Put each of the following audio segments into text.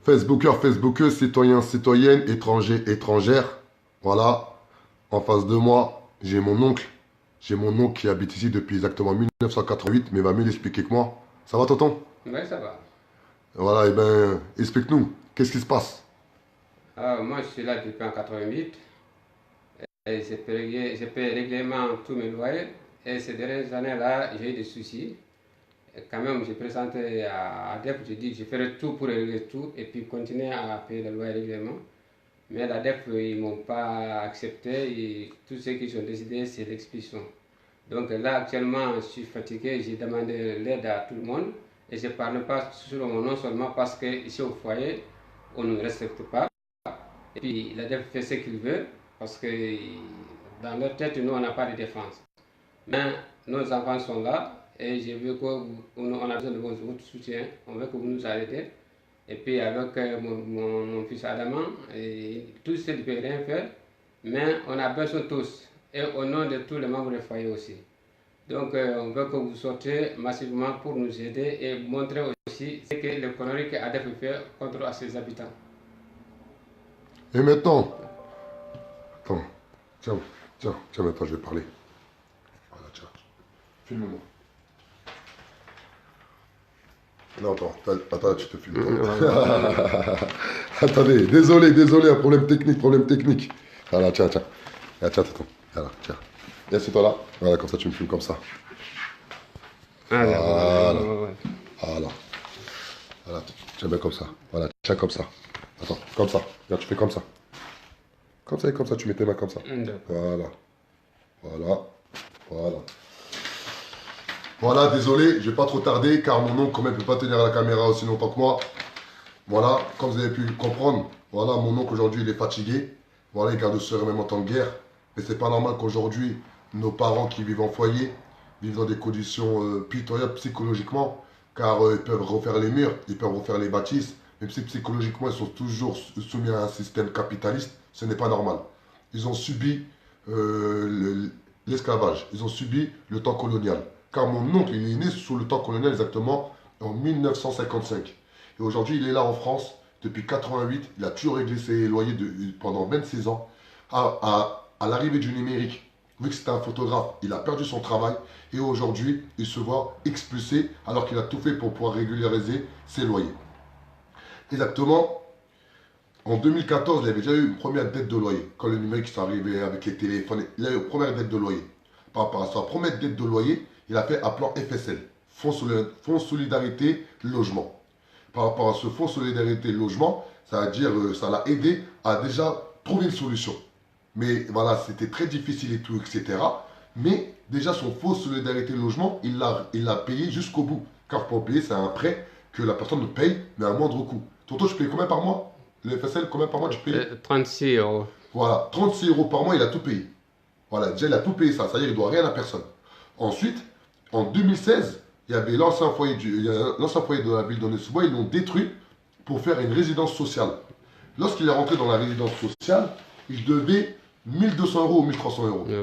Facebookers, Facebookeuses, citoyens, citoyennes, étrangers, étrangères. Voilà, en face de moi, j'ai mon oncle. J'ai mon oncle qui habite ici depuis exactement 1988, mais il va mieux l'expliquer que moi. Ça va, tonton? Oui, ça va. Voilà, et ben, explique-nous, qu'est-ce qui se passe? Moi, je suis là depuis en 88 et j'ai payé régulièrement tous mes loyers. Et ces dernières années-là, j'ai eu des soucis. Et quand même, j'ai présenté à ADEP, j'ai dit que je ferai tout pour régler tout et puis continuer à payer le loyer régulièrement. Mais l'ADEP, ils ne m'ont pas accepté et tout ce qu'ils ont décidé, c'est l'expulsion. Donc là, actuellement, je suis fatigué, j'ai demandé l'aide à tout le monde et je ne parle pas sur mon nom seulement parce qu'ici au foyer, on ne respecte pas. Et puis, il a fait ce qu'il veut, parce que dans leur tête, nous, on n'a pas de défense. Mais nos enfants sont là, et j'ai vu qu'on a besoin de votre soutien. On veut que vous nous arrêtez. Et puis, avec mon fils Adamant, et tous ceux qui ne peuvent rien faire, mais on a besoin tous, et au nom de tous les membres du foyer aussi. Donc, on veut que vous sortiez massivement pour nous aider et montrer aussi ce que le conneries qu'ADEF fait contre ses habitants. Et maintenant, attends, tiens, tiens, maintenant je vais parler. Voilà, tiens, filme-moi. Non, attends, tu te filmes. Attendez, désolé, un problème technique. Voilà, tiens. Ah, tiens, tonton. Voilà, tiens. Et assieds-toi là. Voilà, comme ça, tu me filmes comme ça. Ah, Voilà, ouais. voilà. Voilà, tiens bien comme ça. Voilà, tiens comme ça. Attends, comme ça. Regarde, tu fais comme ça. Comme ça, tu mets tes mains comme ça. Voilà, voilà. Voilà, désolé, je vais pas trop tarder car mon oncle quand même peut pas tenir la caméra aussi longtemps que moi. Voilà, comme vous avez pu comprendre, voilà, mon oncle aujourd'hui il est fatigué. Voilà, il garde serait même en temps de guerre. Mais c'est pas normal qu'aujourd'hui, nos parents qui vivent en foyer vivent dans des conditions pitoyables psychologiquement. Car ils peuvent refaire les murs, ils peuvent refaire les bâtisses. Même si psychologiquement ils sont toujours soumis à un système capitaliste, ce n'est pas normal. Ils ont subi l'esclavage, ils ont subi le temps colonial. Car mon oncle, il est né sous le temps colonial exactement en 1955. Et aujourd'hui, il est là en France depuis 88. Il a toujours réglé ses loyers pendant 26 ans. À l'arrivée du numérique, vu que c'était un photographe, il a perdu son travail. Et aujourd'hui, il se voit expulsé alors qu'il a tout fait pour pouvoir régulariser ses loyers. Exactement, en 2014, il avait déjà eu une première dette de loyer. Quand le numérique est arrivé avec les téléphones, il a eu une première dette de loyer. Par rapport à sa première dette de loyer, il a fait un plan FSL, Fonds Solidarité Logement. Par rapport à ce Fonds Solidarité Logement, ça veut dire ça l'a aidé à déjà trouver une solution. Mais voilà, c'était très difficile et tout, etc. Mais déjà, son Fonds Solidarité Logement, il l'a payé jusqu'au bout. Car pour payer, c'est un prêt que la personne paye, mais à moindre coût. Tonton, je paye combien par mois? Le FSL, combien par mois tu payes? 36 euros. Voilà, 36 euros par mois, il a tout payé. Voilà, déjà, il a tout payé ça. C'est-à-dire, il ne doit rien à personne. Ensuite, en 2016, il y avait l'ancien foyer, de la ville d'Aulnay-sous-Bois, ils l'ont détruit pour faire une résidence sociale. Lorsqu'il est rentré dans la résidence sociale, il devait 1200 euros ou 1300 euros. Oui.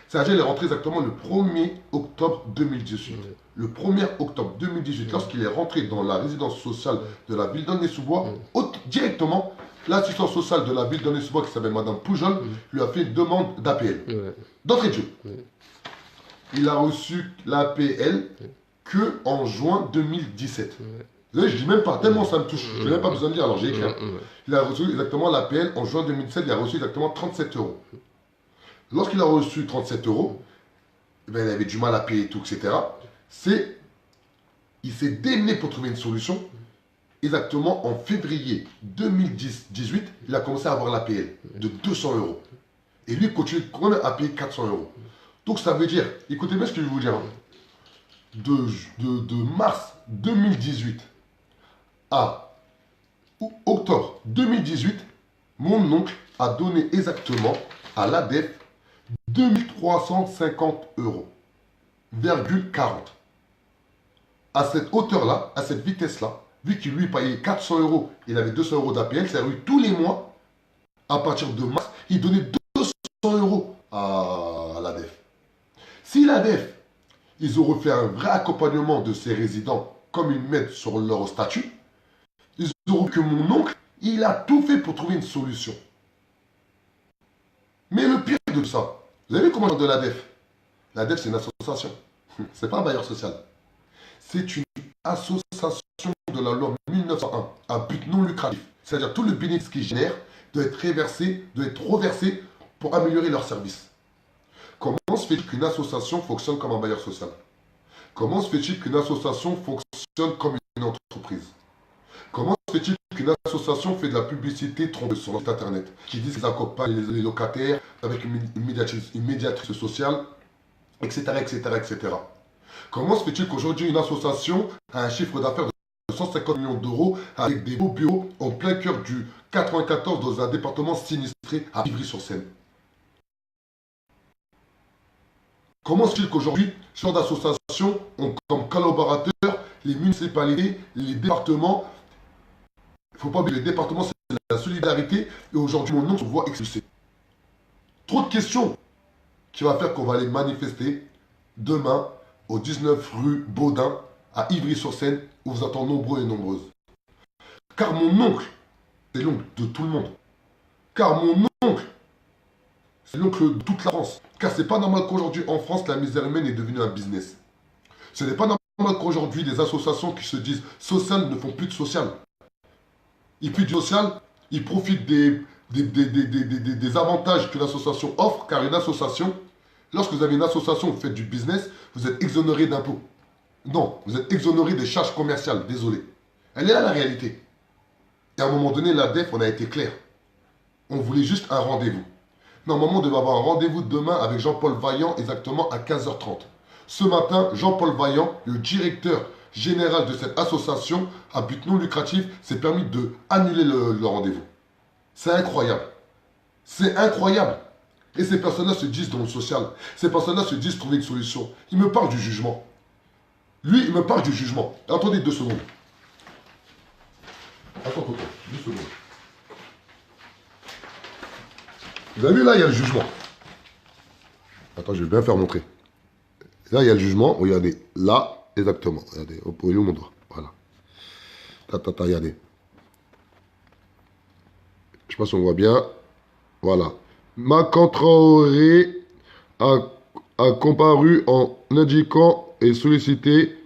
C'est-à-dire qu'il est rentré exactement le 1er octobre 2018. Oui. Le 1er octobre 2018, lorsqu'il est rentré dans la résidence sociale de la ville d'Aulnay-sous-Bois, directement, l'assistante sociale de la ville d'Aulnay-sous-Bois, qui s'appelle Madame Poujol, lui a fait une demande d'APL. D'entrée de jeu. Il a reçu l'APL que en juin 2017. Là, je dis même pas, tellement ça me touche. Je n'ai même pas besoin de dire, alors j'ai écrit. Il a reçu exactement l'APL en juin 2017, il a reçu exactement 37 euros. Lorsqu'il a reçu 37 euros, il avait du mal à payer tout, etc. Il s'est démené pour trouver une solution. Exactement en février 2018, il a commencé à avoir l'APL de 200 euros. Et lui, il continue quand même à payer 400 euros. Donc ça veut dire, écoutez bien ce que je vais vous dire, de mars 2018 à octobre 2018, mon oncle a donné exactement à l'ADEF 2350 euros, virgule 40. À cette hauteur-là, à cette vitesse-là, vu qu'il lui payait 400 euros, il avait 200 euros d'APL, c'est-à-dire tous les mois, à partir de mars, il donnait 200 euros à l'ADEF. Si l'ADEF, ils auraient fait un vrai accompagnement de ces résidents, comme ils mettent sur leur statut, ils euros que mon oncle, il a tout fait pour trouver une solution. Mais le pire de ça, vous avez vu comment de l'ADEF? L'ADEF, c'est une association. C'est pas un bailleur social. C'est une association de la loi 1901 à but non lucratif. C'est-à-dire tout le bénéfice qu'ils génèrent doit être reversé pour améliorer leur service. Comment se fait-il qu'une association fonctionne comme un bailleur social? Comment se fait-il qu'une association fonctionne comme une entreprise? Comment se fait-il qu'une association fait de la publicité trompeuse sur leur site internet, qui disent qu'ils accompagnent les locataires avec une médiatrice sociale, etc., etc., etc. Comment se fait-il qu'aujourd'hui une association a un chiffre d'affaires de 150 millions d'euros avec des beaux bureaux en plein cœur du 94 dans un département sinistré à Ivry-sur-Seine? Comment se fait-il qu'aujourd'hui, ce genre d'associations ont comme collaborateurs les municipalités, les départements? Il ne faut pas oublier, les départements, c'est la solidarité. Et aujourd'hui, mon nom se voit expulsé. Trop de questions qui va faire qu'on va aller manifester demain au 19 rue Baudin à Ivry-sur-Seine où vous attendez nombreux et nombreuses. Car mon oncle, c'est l'oncle de tout le monde. Car mon oncle, c'est l'oncle de toute la France. Car c'est pas normal qu'aujourd'hui en France, la misère humaine est devenue un business. Ce n'est pas normal qu'aujourd'hui des associations qui se disent sociales ne font plus de social. Ils plus du social, ils profitent des avantages que l'association offre, car une association, lorsque vous avez une association, vous faites du business, vous êtes exonéré d'impôts. Non, vous êtes exonéré des charges commerciales, désolé. Elle est là la réalité. Et à un moment donné, l'ADEF, on a été clair. On voulait juste un rendez-vous. Normalement, on devait avoir un rendez-vous demain avec Jean-Paul Vaillant, exactement à 15h30. Ce matin, Jean-Paul Vaillant, le directeur général de cette association à but non lucratif, s'est permis de annuler le rendez-vous. C'est incroyable. C'est incroyable. Et ces personnes-là se disent dans le social. Ces personnes-là se disent trouver une solution. Ils me parlent du jugement. Lui, il me parle du jugement. Attendez 2 secondes. Attends, 2 secondes. Vous avez vu là, il y a le jugement. Attends, je vais bien faire montrer. Là, il y a le jugement. Regardez. Là, exactement. Regardez. Vous pouvez où mon doigt? Voilà. Regardez. Je sais pas si on voit bien. Voilà. Macan Traoré a comparu en indiquant et sollicité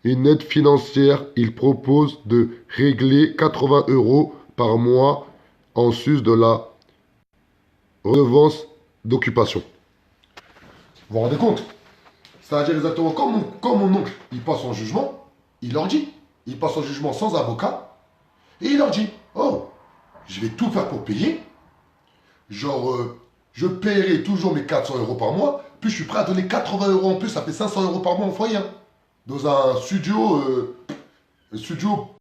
une aide financière. Il propose de régler 80 € par mois en sus de la redevance d'occupation. Vous vous rendez compte? C'est-à-dire exactement comme mon oncle, il passe en jugement, il leur dit. Il passe en jugement sans avocat, et il leur dit, oh, je vais tout faire pour payer. Genre, je paierai toujours mes 400 € par mois, puis je suis prêt à donner 80 € en plus, ça fait 500 € par mois en foyer. Hein. Dans un studio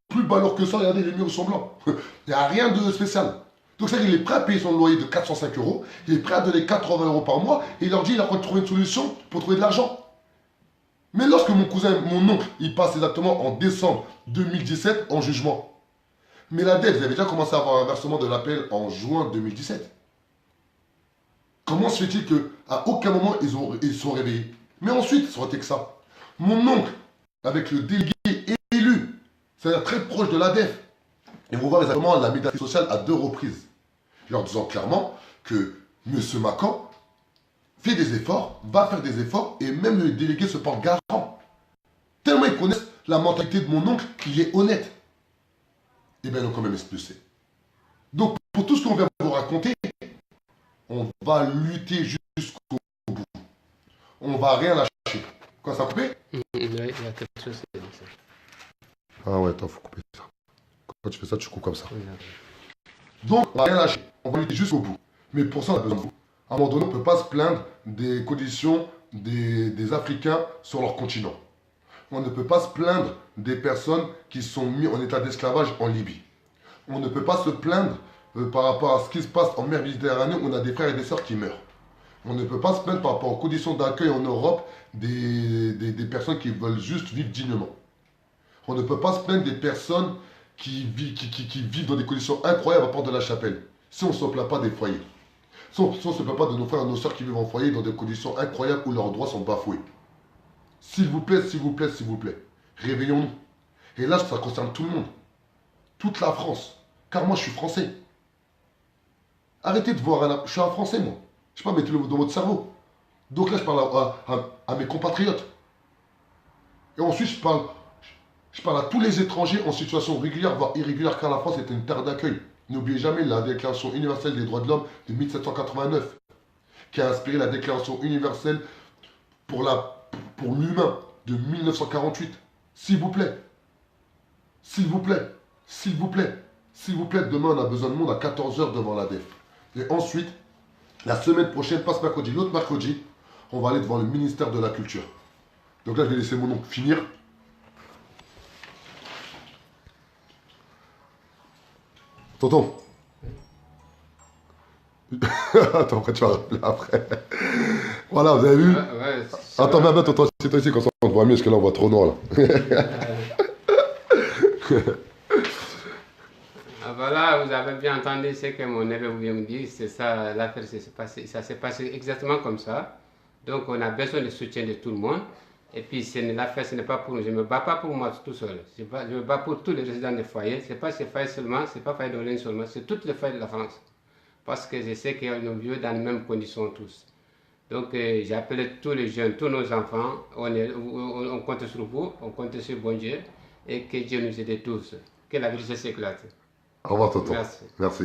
plus balourd que ça, regardez, les murs sont blancs. Il n'y a rien de spécial. Donc c'est-à-dire qu'il est prêt à payer son loyer de 405 €, il est prêt à donner 80 € par mois, et il leur dit qu'il a trouvé une solution pour trouver de l'argent. Mais lorsque mon oncle, il passe exactement en décembre 2017 en jugement, mais l'ADEF, vous avez déjà commencé à avoir un versement de l'appel en juin 2017. Comment se fait-il qu'à aucun moment ils sont réveillés? Mais ensuite, ça aurait été que ça. Mon oncle, avec le délégué élu, c'est-à-dire très proche de l'ADEF, ils vont voir exactement la médiatrice sociale à 2 reprises. Leur disant clairement que M. Macan fait des efforts, va faire des efforts, et même le délégué se porte garant. Tellement ils connaissent la mentalité de mon oncle, il est honnête. Eh bien, ils ont quand même expulsé. Donc, pour tout ce qu'on vient vous raconter, on va lutter jusqu'au bout. On va rien lâcher. Quoi, ça a coupé? Oui, il y a quelque chose qui est dit ça. Ah ouais, attends, faut couper ça. Quand tu fais ça, tu coupes comme ça. Oui, Donc, on va rien lâcher. On va lutter jusqu'au bout. Mais pour ça, on a besoin de vous. À un moment donné, on ne peut pas se plaindre des conditions des Africains sur leur continent. On ne peut pas se plaindre des personnes qui sont mises en état d'esclavage en Libye. On ne peut pas se plaindre par rapport à ce qui se passe en mer Méditerranée où on a des frères et des sœurs qui meurent. On ne peut pas se plaindre par rapport aux conditions d'accueil en Europe des personnes qui veulent juste vivre dignement. On ne peut pas se plaindre des personnes qui vivent dans des conditions incroyables à Porte de la Chapelle. Si on ne se plaint pas des foyers. Si on ne se plaint pas de nos frères et nos sœurs qui vivent en foyer dans des conditions incroyables où leurs droits sont bafoués. S'il vous plaît, s'il vous plaît, s'il vous plaît, réveillons-nous. Et là, ça concerne tout le monde. toute la France. Car moi, je suis français. Arrêtez de voir je suis un Français, moi. Je sais pas, mettez-le dans votre cerveau. Donc là, je parle à mes compatriotes. Et ensuite, je parle à tous les étrangers en situation régulière, voire irrégulière, car la France est une terre d'accueil. N'oubliez jamais la Déclaration universelle des droits de l'homme de 1789, qui a inspiré la Déclaration universelle pour l'humain de 1948. S'il vous plaît, s'il vous plaît, s'il vous plaît, s'il vous plaît, demain on a besoin de monde à 14 h devant la DEF. Et ensuite, la semaine prochaine, pas ce mercredi, l'autre mercredi, on va aller devant le ministère de la Culture. Donc là, je vais laisser mon oncle finir. Tonton. Attends, après tu vas rappeler après. Voilà, vous avez vu? Attends, même tonton, c'est toi ici, comme ça on te voit mieux, parce que là on voit trop noir là. Voilà, vous avez bien entendu ce que mon neveu vient me dire, c'est ça, l'affaire ça s'est passé exactement comme ça. Donc on a besoin du soutien de tout le monde. Et puis l'affaire, ce n'est pas pour nous, je ne me bats pas pour moi tout seul. Je me bats pour tous les résidents des foyers. Ce n'est pas ces foyers seulement, ce n'est pas foyer d'Orléans seulement, c'est toutes les foyers de la France. Parce que je sais que nous vivons dans les mêmes conditions tous. Donc j'ai appelé tous les jeunes, tous nos enfants, on compte sur vous, on compte sur bon Dieu, et que Dieu nous aide tous. Que la vérité s'éclate. Au revoir, tonton. Merci. Merci.